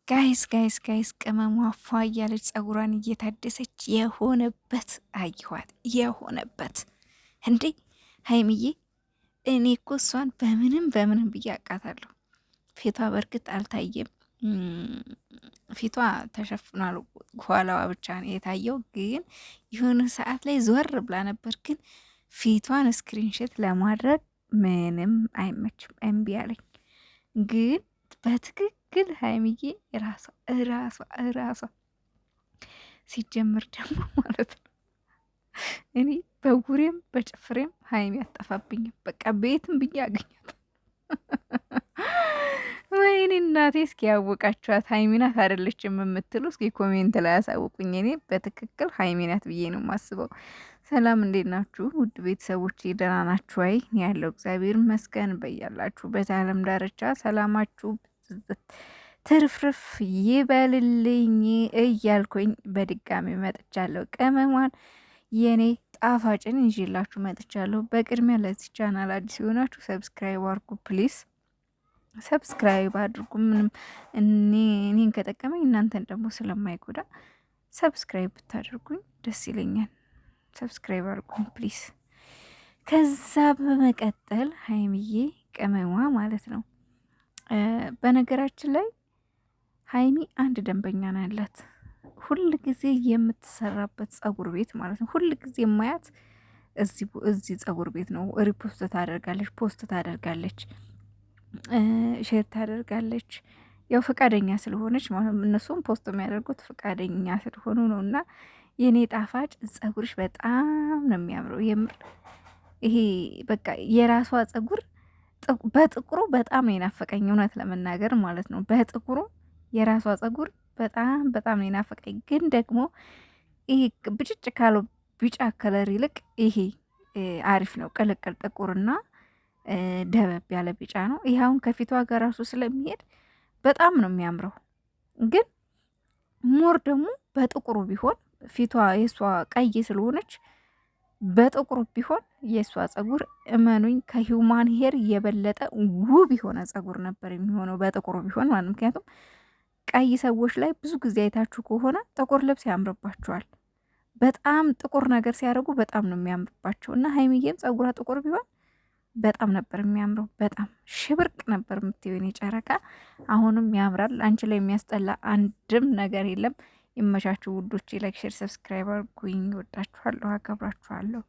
ጋይስ ቅመሟ ፏ እያለች ጸጉሯን እየታደሰች የሆነበት አየኋት። የሆነበት እንዴ ሀይምዬ፣ እኔ እኮ እሷን በምንም ብዬ አውቃታለሁ። ፊቷ በእርግጥ አልታየም፣ ፊቷ ተሸፍኗል፣ ኋላዋ ብቻ ነው የታየው። ግን የሆነ ሰዓት ላይ ዞር ብላ ነበር። ግን ፊቷን ስክሪንሾት ለማድረግ ምንም አይመችም፣ እምቢ አለኝ። ግን በትክክል ሀይሚዬ ራሷ ሲጀምር ደግሞ ማለት ነው። እኔ በጉሬም በጭፍሬም ሀይሚ አጠፋብኝም። በቃ ቤትም ብዬ አገኛት። ወይኔ እናቴ፣ እስኪ ያወቃችኋት ሀይሚናት አይደለችም የምትሉ እስኪ ኮሜንት ላይ ያሳውቁኝ። እኔ በትክክል ሀይሚናት ብዬ ነው የማስበው። ሰላም እንዴት ናችሁ ውድ ቤተሰቦች? ደህና ናችሁ? አይ ያለው እግዚአብሔር ይመስገን። በያላችሁ በዓለም ዳርቻ ሰላማችሁ ትርፍርፍ ይበልልኝ እያልኩኝ በድጋሚ መጥቻለሁ። ቅመሟን የኔ ጣፋጭን ይዤላችሁ መጥቻለሁ። በቅድሚያ ለዚህ ቻናል አዲስ የሆናችሁ ሰብስክራይብ አድርጉ ፕሊስ፣ ሰብስክራይብ አድርጉ። ምንም እኔን ከጠቀመኝ እናንተን ደግሞ ስለማይጎዳ ሰብስክራይብ ብታደርጉኝ ደስ ይለኛል። ሰብስክራይብ አድርጉኝ ፕሊስ። ከዛ በመቀጠል ሀይሚዬ ቅመሟ ማለት ነው። በነገራችን ላይ ሀይሚ አንድ ደንበኛ ነው ያላት፣ ሁል ጊዜ የምትሰራበት ጸጉር ቤት ማለት ነው። ሁል ጊዜ የማያት እዚህ ጸጉር ቤት ነው። ሪፖስት ታደርጋለች፣ ፖስት ታደርጋለች፣ ሼር ታደርጋለች። ያው ፈቃደኛ ስለሆነች እነሱም ፖስት የሚያደርጉት ፈቃደኛ ስለሆኑ ነው። እና የኔ ጣፋጭ ጸጉርሽ በጣም ነው የሚያምረው። የምር ይሄ በቃ የራሷ ጸጉር በጥቁሩ በጣም ነው የናፈቀኝ፣ እውነት ለመናገር ማለት ነው። በጥቁሩ የራሷ ጸጉር በጣም ነው የናፈቀኝ። ግን ደግሞ ይሄ ብጭጭ ካለው ቢጫ ከለር ይልቅ ይሄ አሪፍ ነው። ቅልቅል ጥቁርና ደበብ ያለ ቢጫ ነው። ይሄ አሁን ከፊቷ ጋር ራሱ ስለሚሄድ በጣም ነው የሚያምረው። ግን ሞር ደግሞ በጥቁሩ ቢሆን ፊቷ የእሷ ቀይ ስለሆነች በጥቁሩ ቢሆን የእሷ ጸጉር እመኑኝ ከሂውማን ሄር የበለጠ ውብ የሆነ ጸጉር ነበር የሚሆነው በጥቁሩ ቢሆን ማለት። ምክንያቱም ቀይ ሰዎች ላይ ብዙ ጊዜ አይታችሁ ከሆነ ጥቁር ልብስ ያምርባቸዋል። በጣም ጥቁር ነገር ሲያደርጉ በጣም ነው የሚያምርባቸው። እና ሀይሚዬም ጸጉሯ ጥቁር ቢሆን በጣም ነበር የሚያምረው። በጣም ሽብርቅ ነበር የምትሆን የጨረቃ። አሁንም ያምራል። አንቺ ላይ የሚያስጠላ አንድም ነገር የለም። ይመቻችሁ ውዶቼ። ላይክ፣ ሼር፣ ሰብስክራይብ አድርጉኝ። ወዳችኋለሁ፣ አከብራችኋለሁ።